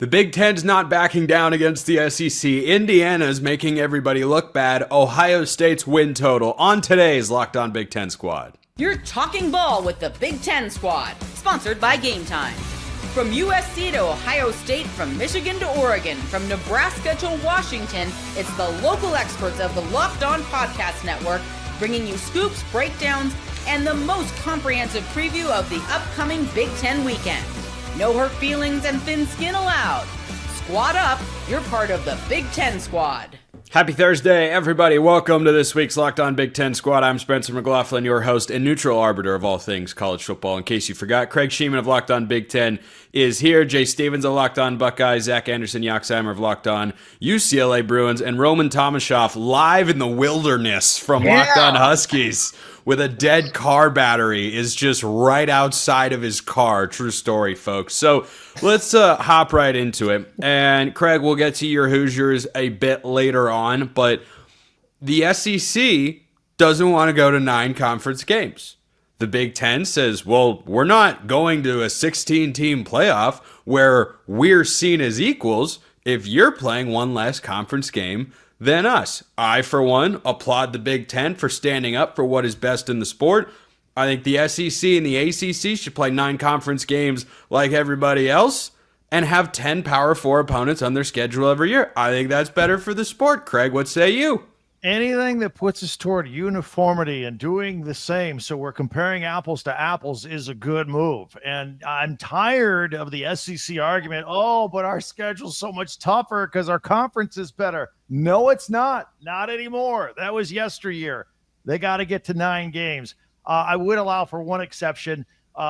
The Big Ten's not backing down against the SEC. Indiana's making everybody look bad. Ohio State's win total on today's Locked On Big Ten Squad. You're talking ball with the Big Ten Squad, sponsored by Game Time. From USC to Ohio State, from Michigan to Oregon, from Nebraska to Washington, it's the local experts of the Locked On Podcast Network bringing you scoops, breakdowns, and the most comprehensive preview of the upcoming Big Ten weekend. No hurt feelings and thin skin allowed. Squad up, you're part of the Big Ten Squad. Happy Thursday, everybody. Welcome to this week's Locked On Big Ten Squad. I'm Spencer McLaughlin, your host and neutral arbiter of all things college football. In case you forgot, Craig Sheeman of Locked On Big Ten is here. Jay Stevens of Locked On Buckeyes, Zach Anderson, Yoxheimer of Locked On UCLA Bruins, and Roman Tomashoff live in the wilderness from Locked On Huskies with a dead car battery is just right outside of his car. True story, folks. So let's hop right into it. And Craig, we'll get to your Hoosiers a bit later on, but the SEC doesn't want to go to 9 conference games. The Big Ten says, well, we're not going to a 16-team playoff where we're seen as equals if you're playing one less conference game than us. I, for one, applaud the Big Ten for standing up for what is best in the sport. I think the SEC and the ACC should play 9 conference games like everybody else and have 10 Power 4 opponents on their schedule every year. I think that's better for the sport. Craig, what say you? Anything that puts us toward uniformity and doing the same so we're comparing apples to apples is a good move. And I'm tired of the SEC argument, oh, but our schedule's so much tougher because our conference is better. No, it's not. Not anymore. That was yesteryear. They got to get to 9 games. I would allow for one exception,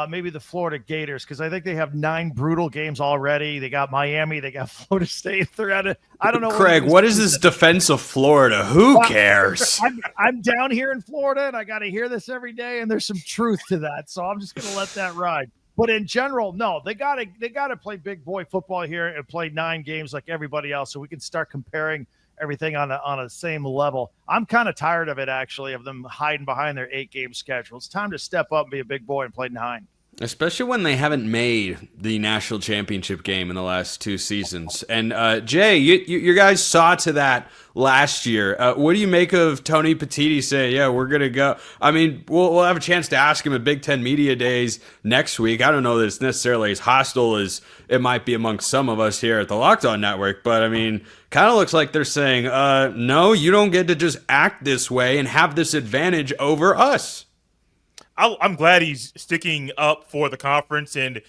maybe the Florida Gators, because I think they have 9 brutal games already. They got Miami. They got Florida State. I don't know. Craig, what is this defense of Florida? Who cares? I'm down here in Florida, and I got to hear this every day, and there's some truth to that. So I'm just going to let that ride. But in general, no, they got to play big boy football here and play 9 games like everybody else, so we can start comparing everything on a same level. I'm kind of tired of it, actually, of them hiding behind their 8-game schedule. It's time to step up and be a big boy and play 9. Especially when they haven't made the national championship game in the last 2 seasons. And Jay, you guys saw to that last year. What do you make of Tony Petitti saying, yeah, we're going to go? I mean, we'll have a chance to ask him at Big Ten Media Days next week. I don't know that it's necessarily as hostile as it might be amongst some of us here at the Locked On Network. But, I mean, kind of looks like they're saying, no, you don't get to just act this way and have this advantage over us. I'm glad he's sticking up for the conference and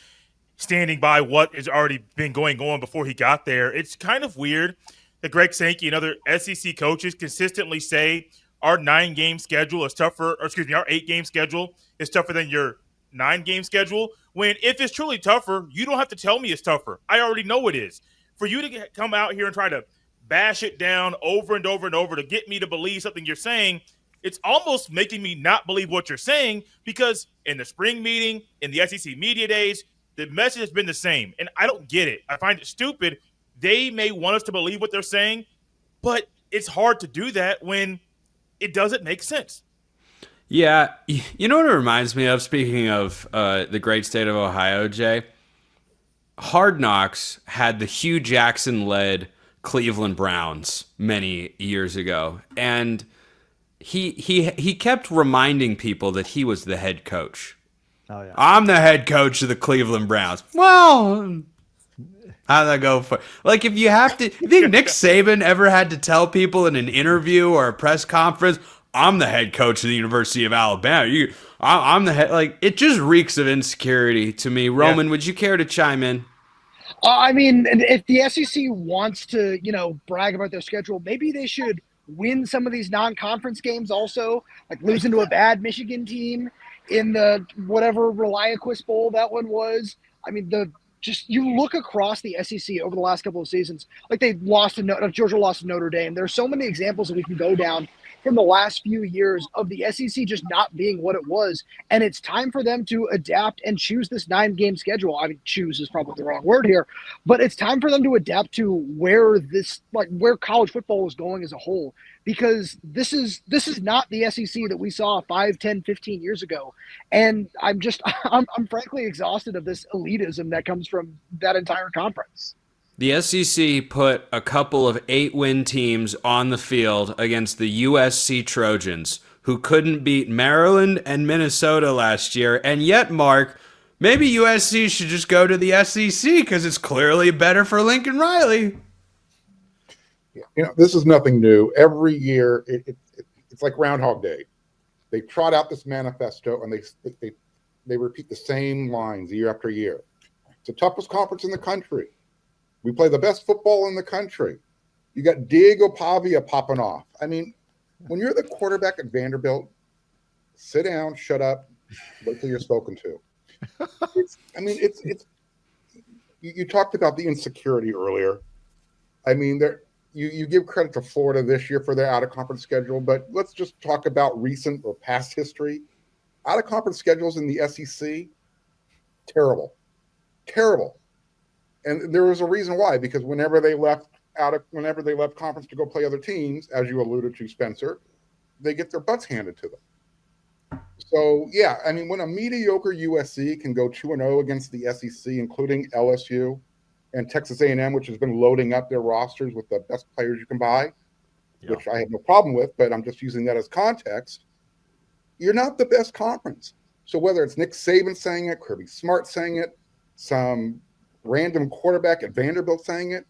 standing by what has already been going on before he got there. It's kind of weird that Greg Sankey and other SEC coaches consistently say our 9-game schedule is tougher, or excuse me, our 8-game schedule is tougher than your 9-game schedule. When if it's truly tougher, you don't have to tell me it's tougher. I already know it is. For you to come out here and try to bash it down over and over and over to get me to believe something you're saying, it's almost making me not believe what you're saying, because in the spring meeting, in the SEC media days, the message has been the same. And I don't get it. I find it stupid. They may want us to believe what they're saying, but it's hard to do that when it doesn't make sense. Yeah. You know what it reminds me of, speaking of the great state of Ohio, Jay? Hard Knocks had the Hugh Jackson-led Cleveland Browns many years ago. And He kept reminding people that he was the head coach. Oh, yeah. I'm the head coach of the Cleveland Browns. Well, how'd that go for? Like, if you have to, you think Nick Saban ever had to tell people in an interview or a press conference, I'm the head coach of the University of Alabama. I'm the head. Like, it just reeks of insecurity to me. Roman, would you care to chime in? I mean, if the SEC wants to, brag about their schedule, maybe they should win some of these non-conference games also, like losing to a bad Michigan team in the whatever Reliaquist Bowl that one was. I mean, you look across the SEC over the last couple of seasons, like Georgia lost to Notre Dame. There's so many examples that we can go down from the last few years of the SEC just not being what it was. And it's time for them to adapt and choose this 9-game schedule. I mean, choose is probably the wrong word here, but it's time for them to adapt to where college football is going as a whole, because this is not the SEC that we saw 5, 10, 15 years ago. And I'm frankly exhausted of this elitism that comes from that entire conference. The SEC put a couple of 8-win teams on the field against the USC Trojans, who couldn't beat Maryland and Minnesota last year. And yet, Mark, maybe USC should just go to the SEC because it's clearly better for Lincoln Riley. This is nothing new. Every year, it's like Groundhog Day. They trot out this manifesto and they repeat the same lines year after year. It's the toughest conference in the country. We play the best football in the country. You got Diego Pavia popping off. I mean, when you're the quarterback at Vanderbilt, sit down, shut up, wait till you're spoken to. You talked about the insecurity earlier. I mean, you give credit to Florida this year for their out-of-conference schedule, but let's just talk about recent or past history. Out-of-conference schedules in the SEC, terrible. And there was a reason why, because whenever they left conference to go play other teams, as you alluded to, Spencer, they get their butts handed to them. So, yeah, I mean, when a mediocre USC can go 2-0 against the SEC, including LSU and Texas A&M, which has been loading up their rosters with the best players you can buy, which I have no problem with, but I'm just using that as context, you're not the best conference. So whether it's Nick Saban saying it, Kirby Smart saying it, some random quarterback at Vanderbilt saying it,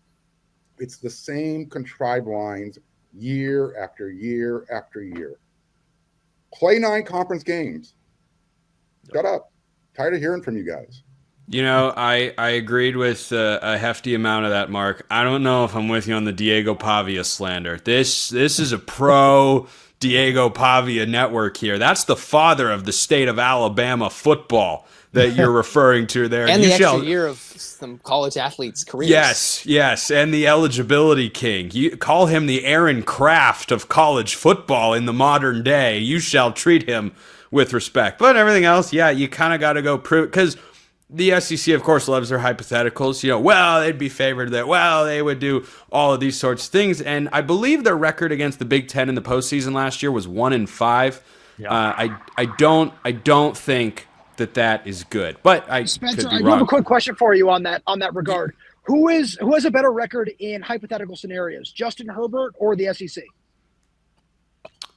it's the same contrived lines year after year after year. Play 9 conference games. Shut up. Tired of hearing from you guys. I agreed with a hefty amount of that, Mark. I don't know if I'm with you on the Diego Pavia slander. This is a pro Diego Pavia network here. That's the father of the state of Alabama football that you're referring to there. And the extra year of some college athletes' careers. Yes, and the eligibility king. You call him the Aaron Kraft of college football in the modern day. You shall treat him with respect. But everything else, you kind of got to go prove, because the SEC, of course, loves their hypotheticals. They'd be favored that, they would do all of these sorts of things. And I believe their record against the Big Ten in the postseason last year was 1-5. Yeah. I don't think that is good, but Spencer, could be I wrong. have a quick question for you on that regard. Who has a better record in hypothetical scenarios, Justin Herbert or the SEC?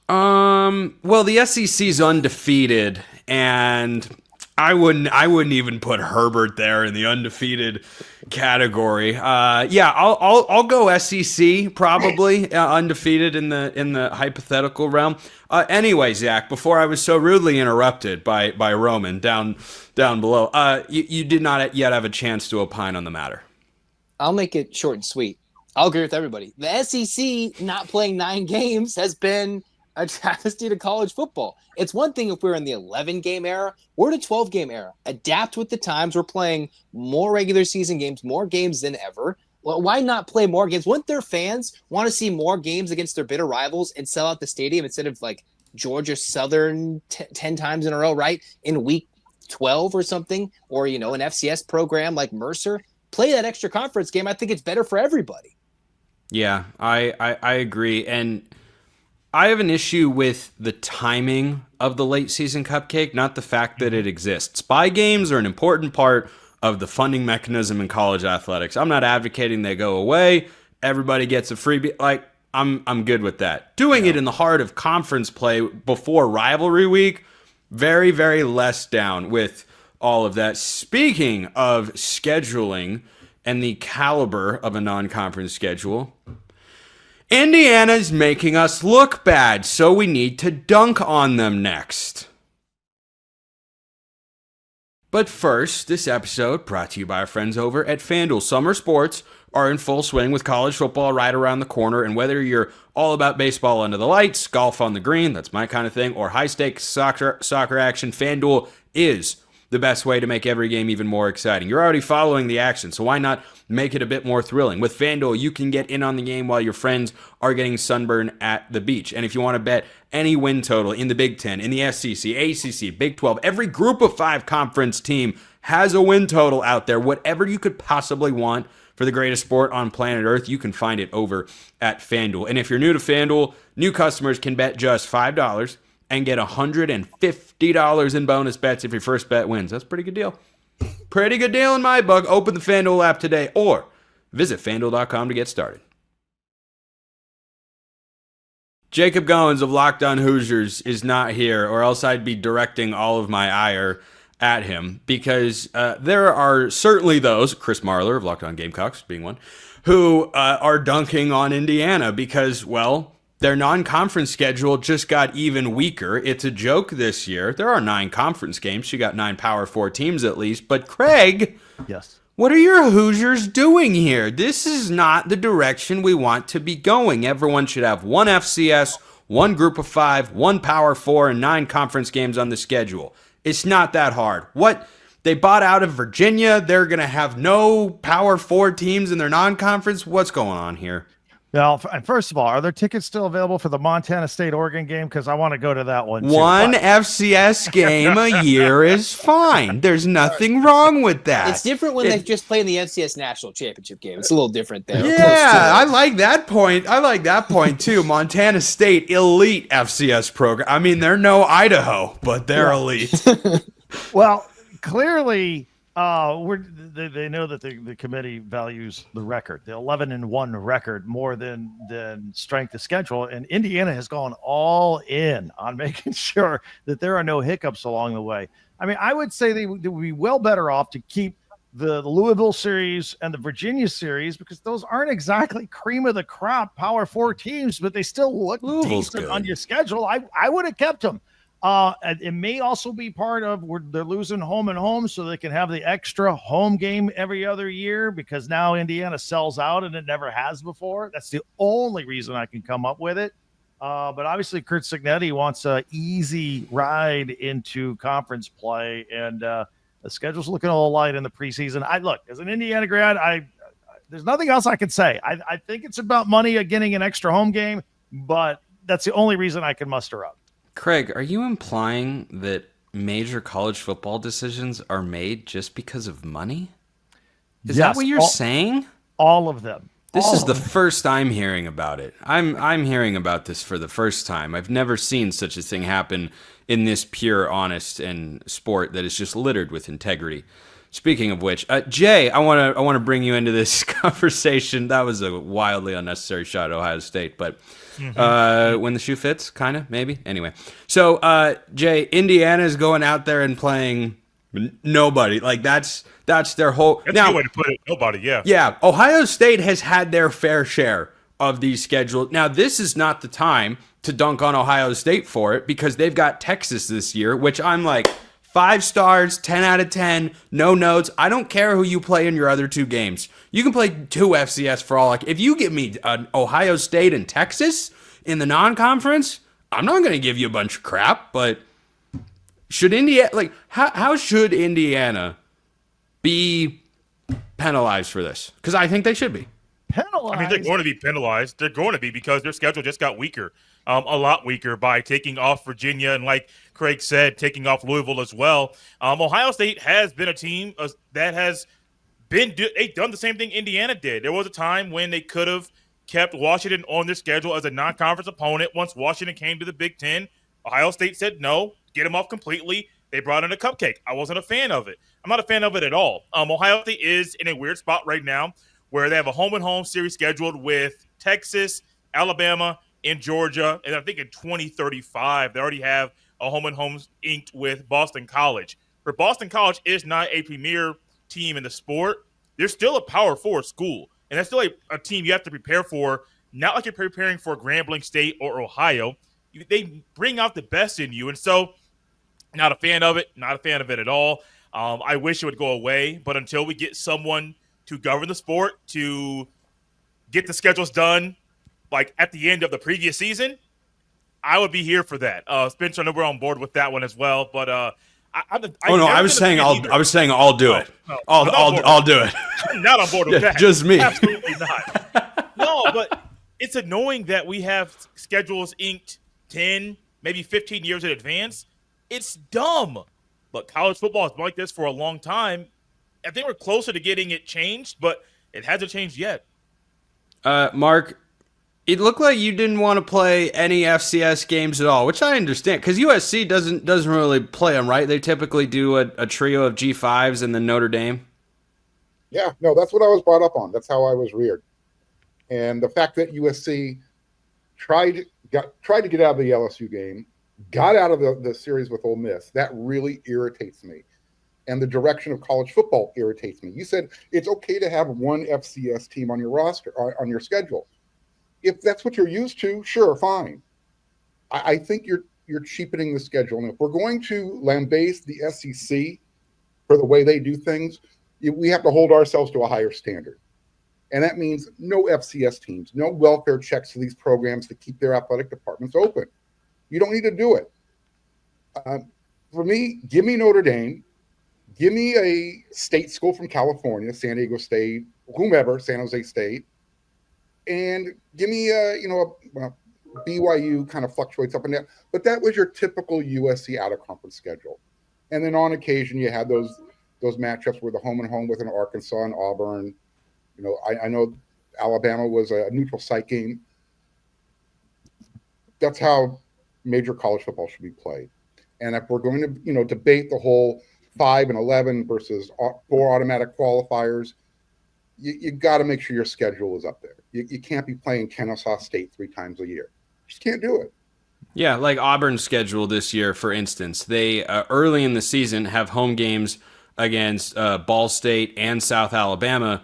Well, the SEC's undefeated, and I wouldn't even put Herbert there in the undefeated category. I'll go SEC probably, undefeated in the hypothetical realm. Anyway, Zach, before I was so rudely interrupted by Roman down below, you did not yet have a chance to opine on the matter. I'll make it short and sweet. I'll agree with everybody. The SEC not playing 9 games has been a travesty to college football. It's one thing if we're in the 11-game era. We're in a 12-game era. Adapt with the times. We're playing more regular season games, more games than ever. Well, why not play more games? Wouldn't their fans want to see more games against their bitter rivals and sell out the stadium instead of like Georgia Southern 10 times in a row, right? In week 12 or something, or, an FCS program like Mercer. Play that extra conference game. I think it's better for everybody. Yeah, I agree. And I have an issue with the timing of the late season cupcake, not the fact that it exists. Spy games are an important part of the funding mechanism in college athletics. I'm not advocating they go away. Everybody gets a freebie. I'm good with that. Doing it in the heart of conference play before rivalry week, very, very less down with all of that. Speaking of scheduling and the caliber of a non-conference schedule, Indiana's making us look bad, so we need to dunk on them next. But first, this episode brought to you by our friends over at FanDuel. Summer sports are in full swing with college football right around the corner, and whether you're all about baseball under the lights, golf on the green, that's my kind of thing, or high-stakes soccer action, FanDuel is the best way to make every game even more exciting. You're already following the action, so why not make it a bit more thrilling? With FanDuel, you can get in on the game while your friends are getting sunburned at the beach. And if you want to bet any win total in the Big Ten, in the SEC, ACC, Big 12, every group of 5 conference team has a win total out there. Whatever you could possibly want for the greatest sport on planet Earth, you can find it over at FanDuel. And if you're new to FanDuel, new customers can bet just $5 and get $150 in bonus bets if your first bet wins. That's a pretty good deal. Pretty good deal in my book. Open the FanDuel app today or Visit FanDuel.com to get started. Jacob Goins of Locked On Hoosiers is not here, or else I'd be directing all of my ire at him, because there are certainly those, Chris Marler of Locked On Gamecocks being one, who are dunking on Indiana because, well, their non-conference schedule just got even weaker. It's a joke this year. There are 9 conference games. You got 9 Power 4 teams at least. But Craig, Yes. what are your Hoosiers doing here? This is not the direction we want to be going. Everyone should have 1 FCS, 1 Group of 5, 1 Power 4, and 9 conference games on the schedule. It's not that hard. What? They bought out of Virginia. They're going to have no Power 4 teams in their non-conference. What's going on here? Now, and first of all, are there tickets still available for the Montana State-Oregon game? Because I want to go to that one, too. One But FCS game a year is fine. There's nothing wrong with that. It's different when they just play in the FCS National Championship game. It's a little different there. Yeah, I like that point. I like that point, too. Montana State, elite FCS program. I mean, they're no Idaho, but they're elite. well, clearly, they know that the committee values the record, the 11-1 record, more than strength of schedule. And Indiana has gone all in on making sure that there are no hiccups along the way. I mean, I would say they would be well better off to keep the Louisville series and the Virginia series, because those aren't exactly cream of the crop Power 4 teams, but they still look Louisville's decent good on your schedule. I would have kept them. It may also be part of where they're losing home and home, so they can have the extra home game every other year, because now Indiana sells out and it never has before. That's the only reason I can come up with it. But obviously Kurt Signetti wants an easy ride into conference play, and the schedule's looking a little light in the preseason. Look, as an Indiana grad, there's nothing else I can say. I think it's about money of getting an extra home game, but that's the only reason I can muster up. Craig, are you implying that major college football decisions are made just because of money? Is that what you're saying? All of them. This is the first I'm hearing about it. I'm hearing about this for the first time. I've never seen such a thing happen in this pure, honest, and sport that is just littered with integrity. Speaking of which, Jay, I want to bring you into this conversation. That was a wildly unnecessary shot at Ohio State, but when the shoe fits, kind of, maybe. Anyway, so Jay, Indiana's going out there and playing nobody. Like that's their whole. That's a good way to put it. Nobody, yeah. Yeah, Ohio State has had their fair share of these scheduled. Now, this is not the time to dunk on Ohio State for it, because they've got Texas this year, which I'm like 5 stars, 10 out of 10, no notes. I don't care who you play in your other 2 games. You can play 2 FCS for all. Like, if you give me Ohio State and Texas in the non-conference, I'm not going to give you a bunch of crap. But should Indiana, like, how should Indiana be penalized for this? Because I think they should be. Penalized? I mean, they're going to be penalized. They're going to be, because their schedule just got weaker, a lot weaker, by taking off Virginia and, like Craig said, taking off Louisville as well. Ohio State has been a team that has they've done the same thing Indiana did. There was a time when they could have kept Washington on their schedule as a non-conference opponent. Once Washington came to the Big Ten, Ohio State said no, get them off completely. They brought in a cupcake. I wasn't a fan of it. I'm not a fan of it at all. Ohio State is in a weird spot right now where they have a home-and-home series scheduled with Texas, Alabama, and Georgia. And I think in 2035, they already have a home-and-home inked with Boston College. But Boston College is not a premier team in the sport. They're still a Power 4 school. And that's still a team you have to prepare for, not like you're preparing for Grambling State or Ohio. They bring out the best in you. And so, not a fan of it, not a fan of it at all. I wish it would go away. But until we get someone to govern the sport, to get the schedules done, like at the end of the previous season, I would be here for that. Spencer, I know we're on board with that one as well. But I was saying I'll do it. I'll do it. I'm not on board with that. Just me. Absolutely not. No, but it's annoying that we have schedules inked 10, maybe 15 years in advance. It's dumb. But college football has been like this for a long time. I think we're closer to getting it changed, but it hasn't changed yet. Mark, it looked like you didn't want to play any FCS games at all, which I understand, because USC doesn't really play them, right? They typically do a trio of G5s and then Notre Dame. Yeah, no, that's what I was brought up on. That's how I was reared. And the fact that USC tried to get out of the LSU game, got out of the series with Ole Miss, that really irritates me. And the direction of college football irritates me. You said it's okay to have one FCS team on your roster, on your schedule. If that's what you're used to, sure, fine. I think you're cheapening the schedule. And if we're going to lambaste the SEC for the way they do things, we have to hold ourselves to a higher standard. And that means no FCS teams, no welfare checks to these programs to keep their athletic departments open. You don't need to do it. For me, give me Notre Dame. Give me a state school from California, San Diego State, whomever, San Jose State. And give me BYU kind of fluctuates up and down. But that was your typical USC out-of-conference schedule. And then on occasion, you had those matchups where the home and home with an Arkansas and Auburn. I know Alabama was a neutral site game. That's how major college football should be played. And if we're going to, debate the whole 5 and 11 versus 4 automatic qualifiers, you got to make sure your schedule is up there. You can't be playing Kennesaw State 3 times a year. You just can't do it. Yeah, like Auburn's schedule this year, for instance. They, early in the season, have home games against Ball State and South Alabama,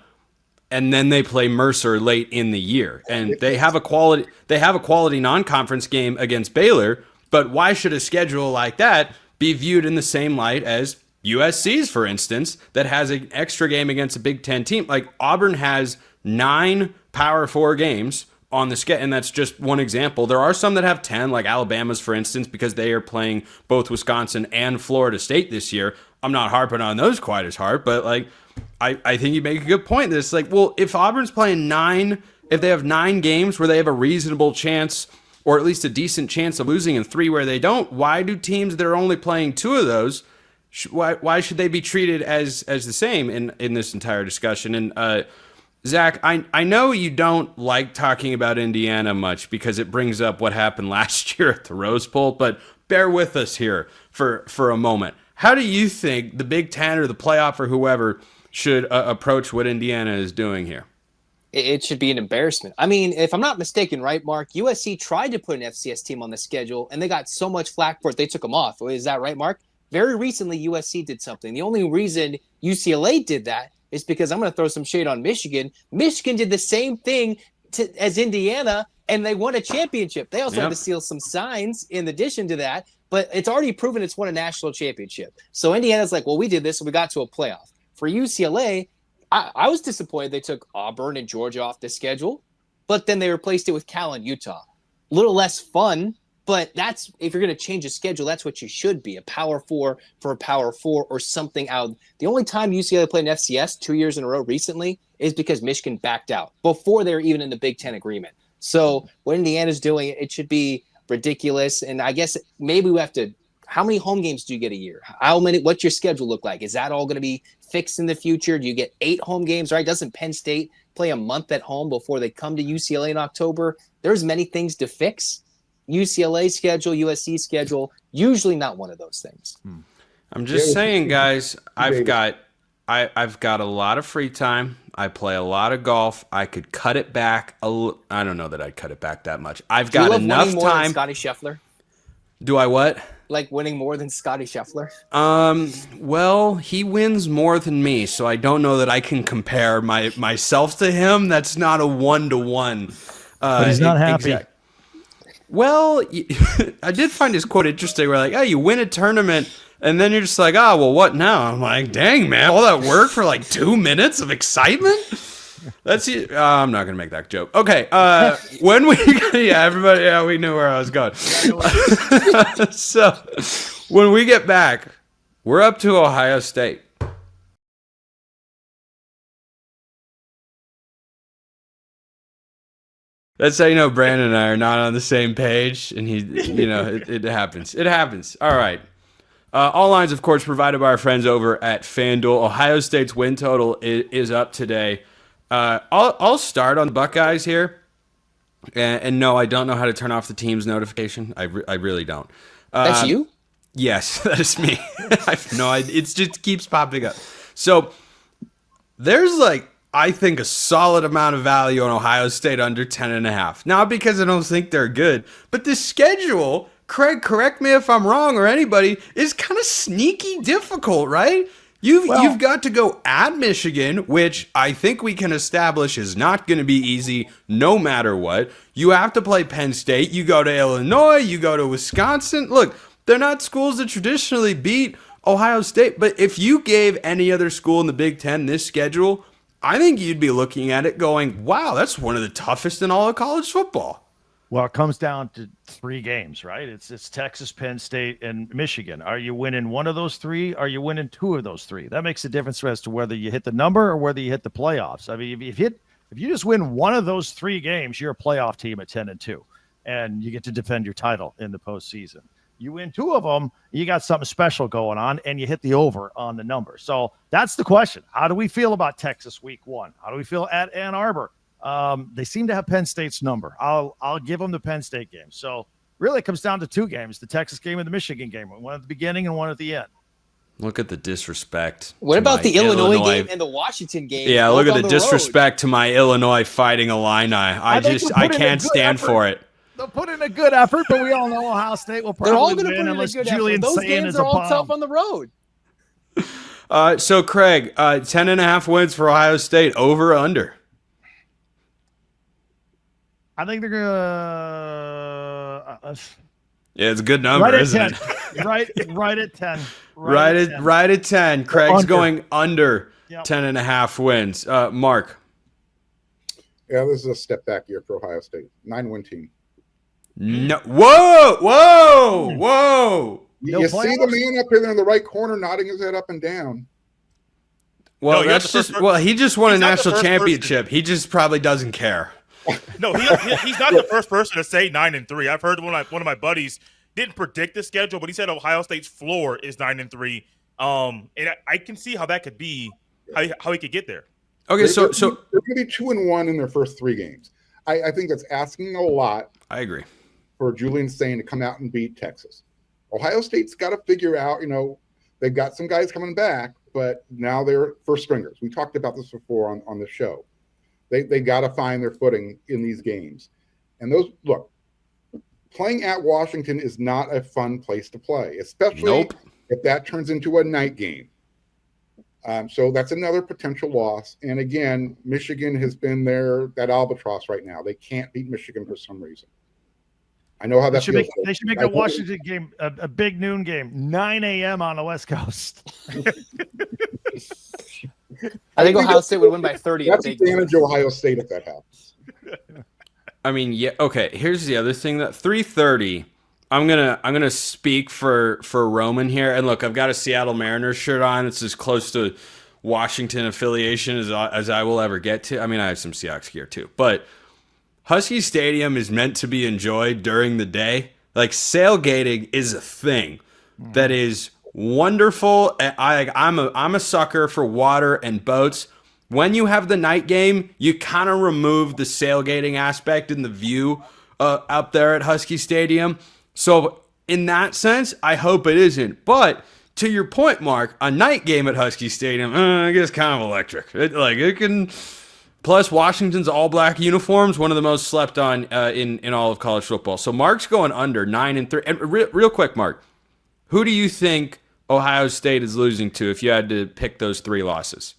and then they play Mercer late in the year. And they have a quality non-conference game against Baylor, but why should a schedule like that be viewed in the same light as USC's, for instance, that has an extra game against a Big Ten team? Like, Auburn has 9 Power 4 games on the schedule, and that's just one example. There are some that have 10, like Alabama's, for instance, because they are playing both Wisconsin and Florida State this year. I'm not harping on those quite as hard, but like, I think you make a good point. This, like, well, if Auburn's playing 9, if they have 9 games where they have a reasonable chance, or at least a decent chance of losing, and 3 where they don't, why do teams that are only playing 2 of those, why should they be treated as the same in this entire discussion? And Zach, I know you don't like talking about Indiana much because it brings up what happened last year at the Rose Bowl, but bear with us here for a moment. How do you think the Big Ten or the playoff or whoever should approach what Indiana is doing here? It should be an embarrassment. I mean, if I'm not mistaken, right, Mark, USC tried to put an FCS team on the schedule, and they got so much flack for it, they took them off. Is that right, Mark? Very recently, USC did something. The only reason UCLA did that is because I'm going to throw some shade on Michigan. Michigan did the same thing as Indiana, and they won a championship. They also had to steal some signs in addition to that, but it's already proven it's won a national championship. So Indiana's like, well, we did this, and we got to a playoff. For UCLA, I was disappointed they took Auburn and Georgia off the schedule, but then they replaced it with Cal and Utah. A little less fun, but that's, if you're going to change a schedule, that's what you should be, a Power 4 for a Power 4 or something out. The only time UCLA played an FCS 2 years in a row recently is because Michigan backed out before they were even in the Big Ten agreement. So what Indiana's doing, it should be ridiculous. And I guess maybe we have to, how many home games do you get a year? What's your schedule look like? Is that all going to be fixed in the future? Do you get 8 home games, right? Doesn't Penn State play a month at home before they come to UCLA in October? There's many things to fix. UCLA schedule, USC schedule, usually not one of those things. I'm just saying, guys, I've got a lot of free time. I play a lot of golf. I could cut it back. I don't know that I'd cut it back that much. I've got enough winning more time. Than Scotty Scheffler? Do I what? Like winning more than Scotty Scheffler? Well, he wins more than me, so I don't know that I can compare myself to him. That's not a 1-to-1. But he's not happy. Well, I did find his quote interesting. Where like, oh, you win a tournament, and then you're just like, oh, well, what now? I'm like, dang, man, all that work for like 2 minutes of excitement? That's it. I'm not gonna make that joke. Okay, when we everybody, we knew where I was going. So when we get back, we're up to Ohio State. That's how you know Brandon and I are not on the same page, and it happens. It happens. All right. All lines, of course, provided by our friends over at FanDuel. Ohio State's win total is up today. I'll start on the Buckeyes here, and no, I don't know how to turn off the team's notification. I really don't. That's you? Yes, that is me. I have no idea. It just keeps popping up. So there's I think a solid amount of value on Ohio State under 10.5. Not because I don't think they're good, but the schedule, Craig, correct me if I'm wrong, or anybody, is kind of sneaky difficult, right? You've got to go at Michigan, which I think we can establish is not going to be easy no matter what. You have to play Penn State. You go to Illinois. You go to Wisconsin. Look, they're not schools that traditionally beat Ohio State, but if you gave any other school in the Big Ten this schedule, I think you'd be looking at it going, wow, that's one of the toughest in all of college football. Well, it comes down to 3 games, right? It's Texas, Penn State, and Michigan. Are you winning one of those 3? Are you winning 2 of those 3? That makes a difference as to whether you hit the number or whether you hit the playoffs. I mean, if you just win one of those 3 games, you're a playoff team at 10-2, and you get to defend your title in the postseason. You win 2 of them, you got something special going on, and you hit the over on the number. So that's the question. How do we feel about Texas week 1? How do we feel at Ann Arbor? They seem to have Penn State's number. I'll give them the Penn State game. So really it comes down to 2 games, the Texas game and the Michigan game, one at the beginning and one at the end. Look at the disrespect. What about the Illinois game and the Washington game? Yeah, look at the disrespect to my Illinois Fighting Illini. I can't stand for it. They'll put in a good effort, but we all know Ohio State will probably They're all going to win put in a unless good Julian effort. Those Sayin games is are a all bomb. tough on the road. So Craig, 10.5 wins for Ohio State, over or under? I think they're gonna. Yeah, it's a good number, isn't it? right at 10. Right at 10. Craig's under. going under Yep. 10.5 wins. Mark. Yeah, this is a step back year for Ohio State. 9-win team. No. Whoa. You see the man up here in the right corner nodding his head up and down. Well, No, that's just he just won a He's not the national first championship. He just probably doesn't care. No, he's not the first person to say 9-3. I've heard one of my buddies didn't predict the schedule, but he said Ohio State's floor is 9-3. And I can see how that could be how he could get there. Okay, so they're going to be 2-1 in their first 3 games. I think that's asking a lot. I agree for Julian Sayin to come out and beat Texas. Ohio State's got to figure out. They've got some guys coming back, but now they're first stringers. We talked about this before on the show. They got to find their footing in these games. And playing at Washington is not a fun place to play, especially if that turns into a night game. So that's another potential loss. And again, Michigan has been that albatross right now. They can't beat Michigan for some reason. I know how that feels. They should make the Washington game a big noon game, 9 a.m. on the West Coast. I think Ohio State would win by 30. That's advantage Ohio State if that happens. I mean, yeah. Okay. Here's the other thing: that 3:30. I'm gonna speak for Roman here. And look, I've got a Seattle Mariners shirt on. It's as close to Washington affiliation as I will ever get to. I mean, I have some Seahawks gear too, but Husky Stadium is meant to be enjoyed during the day. Like, sailgating is a thing that is wonderful. I'm a sucker for water and boats. When you have the night game, you kind of remove the sailgating aspect in the view up there at Husky Stadium. So in that sense, I hope it isn't. But to your point, Mark, a night game at Husky Stadium, I guess kind of electric. It can. Plus, Washington's all-black uniforms, one of the most slept on in all of college football. So Mark's going under 9-3. And real quick, Mark, who do you think Ohio State is losing to if you had to pick those 3 losses?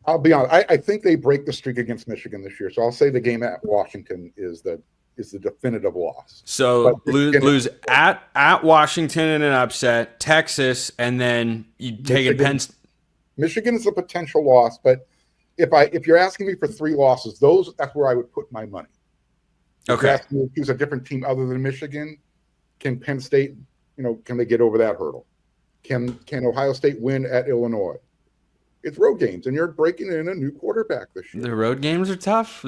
I'll be honest. I think they break the streak against Michigan this year. So I'll say the game at Washington is the definitive loss. So lose at Washington in an upset, Texas, and then you take it Penn. Michigan is a potential loss, but if you're asking me for 3 losses, that's where I would put my money. If you're asking me to choose a different team other than Michigan, can Penn State, can they get over that hurdle? Can Ohio State win at Illinois? It's road games, and you're breaking in a new quarterback this year. The road games are tough.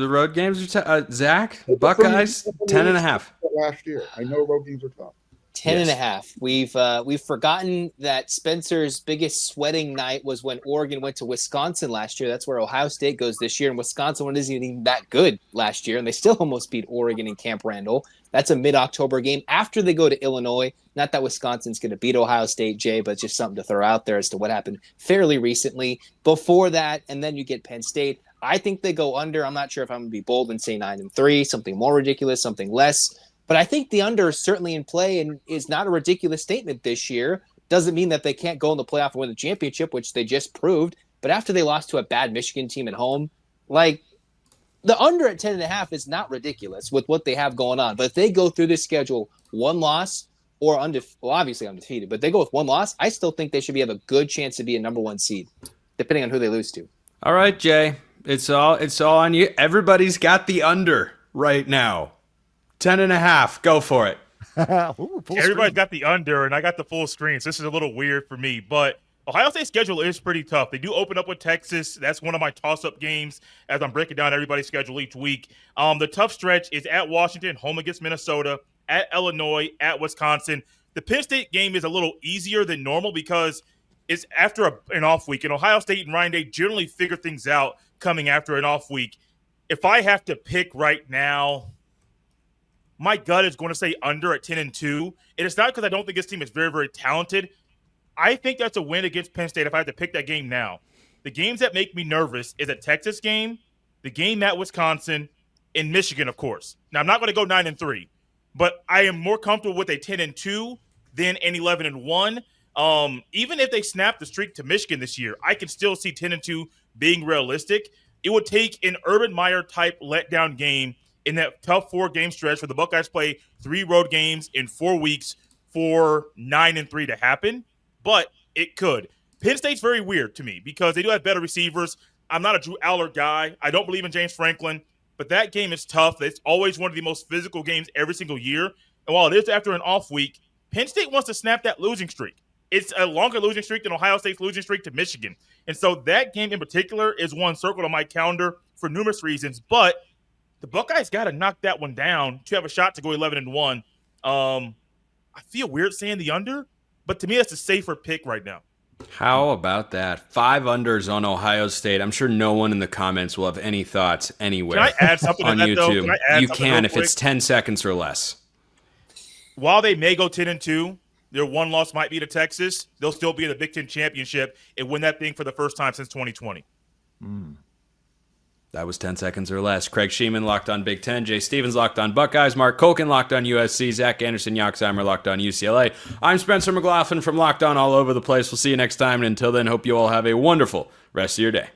Zach, Buckeyes, 10.5. Last year, I know road games are tough. 10.5. We've forgotten that Spencer's biggest sweating night was when Oregon went to Wisconsin last year. That's where Ohio State goes this year, and Wisconsin wasn't even that good last year, and they still almost beat Oregon in Camp Randall. That's a mid-October game after they go to Illinois. Not that Wisconsin's going to beat Ohio State, Jay, but just something to throw out there as to what happened fairly recently. Before that, and then you get Penn State. I think they go under. I'm not sure if I'm going to be bold and say 9-3, something more ridiculous, something less. But I think the under is certainly in play and is not a ridiculous statement this year. Doesn't mean that they can't go in the playoff and win the championship, which they just proved. But after they lost to a bad Michigan team at home, like the under at 10.5 is not ridiculous with what they have going on. But if they go through this schedule, one loss or obviously undefeated, but they go with one loss, I still think they should have a good chance to be a number 1 seed, depending on who they lose to. All right, Jay. It's all on you. Everybody's got the under right now. 10.5. Go for it. Ooh, Everybody's got the under, and I got the full screen, so this is a little weird for me. But Ohio State's schedule is pretty tough. They do open up with Texas. That's one of my toss-up games as I'm breaking down everybody's schedule each week. The tough stretch is at Washington, home against Minnesota, at Illinois, at Wisconsin. The Penn State game is a little easier than normal because it's after an off week, and Ohio State and Ryan Day generally figure things out coming after an off week. If I have to pick right now, my gut is going to say under at 10-2. And it's not because I don't think this team is very, very talented. I think that's a win against Penn State if I have to pick that game now. The games that make me nervous is a Texas game, the game at Wisconsin, and Michigan, of course. Now, I'm not going to go 9-3, but I am more comfortable with a 10-2 than an 11-1. Even if they snap the streak to Michigan this year, I can still see 10-2 being realistic. It would take an Urban Meyer type letdown game in that tough 4-game stretch where the Buckeyes play 3 road games in 4 weeks for 9-3 to happen, but it could. Penn State's very weird to me because they do have better receivers. I'm not a Drew Aller guy. I don't believe in James Franklin, but that game is tough. It's always one of the most physical games every single year. And while it is after an off week, Penn State wants to snap that losing streak. It's a longer losing streak than Ohio State's losing streak to Michigan. And so that game in particular is one circled on my calendar for numerous reasons, but the Buckeyes got to knock that one down to have a shot to go 11-1. I feel weird saying the under, but to me, that's a safer pick right now. How about that? 5 unders on Ohio State. I'm sure no one in the comments will have any thoughts anywhere. Can I add something on to that, YouTube? though? You can if it's 10 seconds or less. While they may go 10-2, their one loss might be to Texas. They'll still be in the Big Ten championship and win that thing for the first time since 2020. That was 10 seconds or less. Craig Sheeman locked on Big Ten. Jay Stevens locked on Buckeyes. Mark Colkin locked on USC. Zach Anderson Yoxheimer locked on UCLA. I'm Spencer McLaughlin from Locked On All Over the Place. We'll see you next time. And until then, hope you all have a wonderful rest of your day.